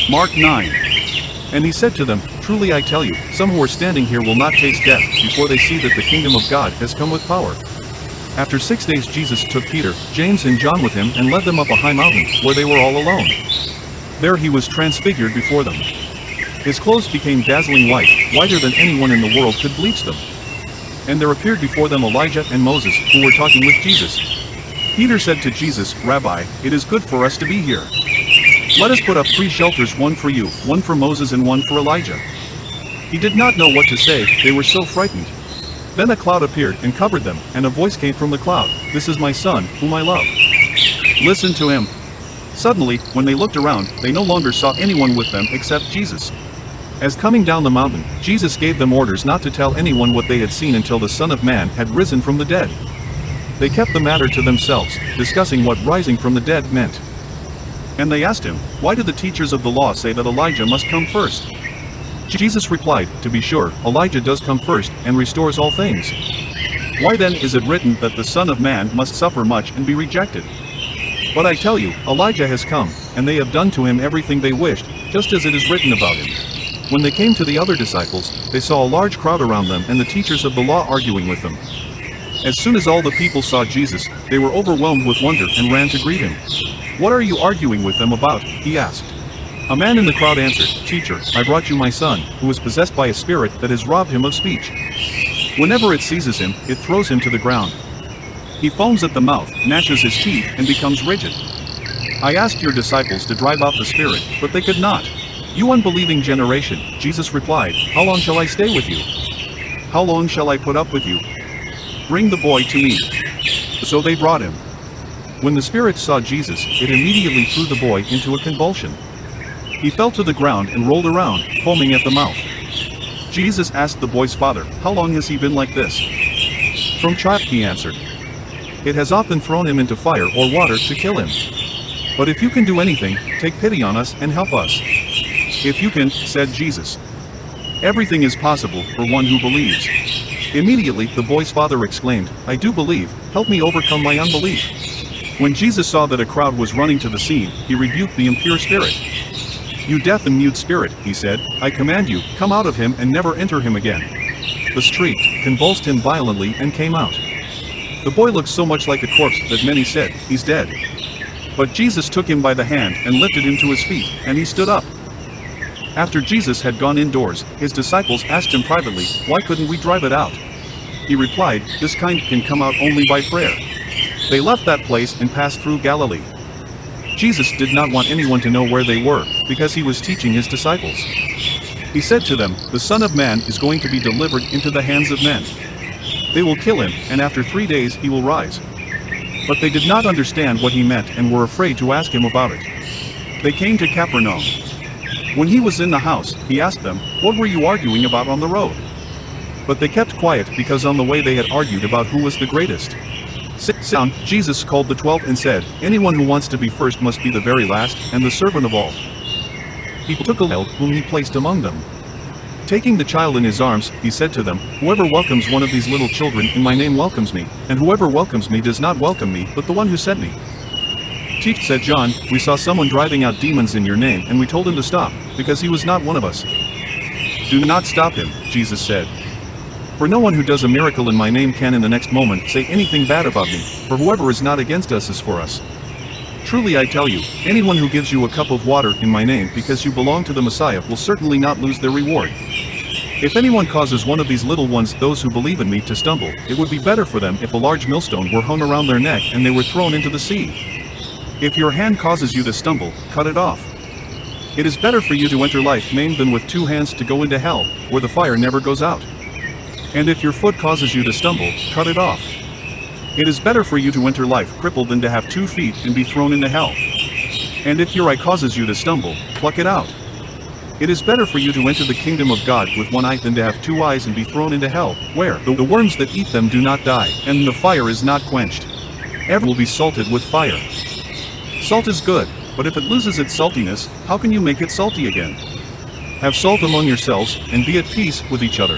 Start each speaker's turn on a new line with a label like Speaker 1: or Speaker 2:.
Speaker 1: Mark 9. And he said to them, Truly I tell you, some who are standing here will not taste death before they see that the kingdom of God has come with power. After 6 days Jesus took Peter, James and John with him and led them up a high mountain, where they were all alone. There he was transfigured before them. His clothes became dazzling white, whiter than anyone in the world could bleach them. And there appeared before them Elijah and Moses, who were talking with Jesus. Peter said to Jesus, Rabbi, it is good for us to be here. Let us put up 3 shelters, one for you, one for Moses and one for Elijah. He did not know what to say, they were so frightened. Then a cloud appeared and covered them, and a voice came from the cloud, This is my son, whom I love. Listen to him. Suddenly, when they looked around, they no longer saw anyone with them except Jesus. As coming down the mountain, Jesus gave them orders not to tell anyone what they had seen until the Son of Man had risen from the dead. They kept the matter to themselves, discussing what rising from the dead meant. And they asked him, Why do the teachers of the law say that Elijah must come first? Jesus replied, To be sure, Elijah does come first, and restores all things. Why then is it written that the Son of Man must suffer much and be rejected? But I tell you, Elijah has come, and they have done to him everything they wished, just as it is written about him. When they came to the other disciples, they saw a large crowd around them and the teachers of the law arguing with them. As soon as all the people saw Jesus, they were overwhelmed with wonder and ran to greet him. What are you arguing with them about? He asked. A man in the crowd answered, Teacher, I brought you my son, who is possessed by a spirit that has robbed him of speech. Whenever it seizes him, it throws him to the ground. He foams at the mouth, gnashes his teeth, and becomes rigid. I asked your disciples to drive out the spirit, but they could not. You unbelieving generation, Jesus replied, How long shall I stay with you? How long shall I put up with you? Bring the boy to me. So they brought him. When the spirit saw Jesus, it immediately threw the boy into a convulsion. He fell to the ground and rolled around, foaming at the mouth. Jesus asked the boy's father, How long has he been like this? From childhood, he answered. It has often thrown him into fire or water to kill him. But if you can do anything, take pity on us and help us. If you can, said Jesus. Everything is possible for one who believes. Immediately, the boy's father exclaimed, I do believe, help me overcome my unbelief. When Jesus saw that a crowd was running to the scene, he rebuked the impure spirit. You deaf and mute spirit, he said, I command you, come out of him and never enter him again. The shrieked, convulsed him violently and came out. The boy looked so much like a corpse that many said, He's dead. But Jesus took him by the hand and lifted him to his feet, and he stood up. After Jesus had gone indoors, his disciples asked him privately, Why couldn't we drive it out? He replied, This kind can come out only by prayer. They left that place and passed through Galilee. Jesus did not want anyone to know where they were, because he was teaching his disciples. He said to them, The Son of Man is going to be delivered into the hands of men. They will kill him, and after 3 days he will rise. But they did not understand what he meant and were afraid to ask him about it. They came to Capernaum. When he was in the house, he asked them, What were you arguing about on the road? But they kept quiet because on the way they had argued about who was the greatest. Sit down, Jesus called the 12 and said, Anyone who wants to be first must be the very last, and the servant of all. He took a child whom he placed among them. Taking the child in his arms, he said to them, Whoever welcomes one of these little children in my name welcomes me, and whoever welcomes me does not welcome me, but the one who sent me. Teacher, said John, we saw someone driving out demons in your name, and we told him to stop, because he was not one of us. Do not stop him, Jesus said. For no one who does a miracle in my name can in the next moment say anything bad about me, for whoever is not against us is for us. Truly I tell you, anyone who gives you a cup of water in my name because you belong to the Messiah will certainly not lose their reward. If anyone causes one of these little ones, those who believe in me, to stumble, it would be better for them if a large millstone were hung around their neck and they were thrown into the sea. If your hand causes you to stumble, cut it off. It is better for you to enter life maimed than with 2 hands to go into hell, where the fire never goes out. And if your foot causes you to stumble, cut it off. It is better for you to enter life crippled than to have 2 feet and be thrown into hell. And if your eye causes you to stumble, pluck it out. It is better for you to enter the kingdom of God with 1 eye than to have 2 eyes and be thrown into hell, where the worms that eat them do not die, and the fire is not quenched. Everything will be salted with fire. Salt is good, but if it loses its saltiness, how can you make it salty again? Have salt among yourselves, and be at peace with each other.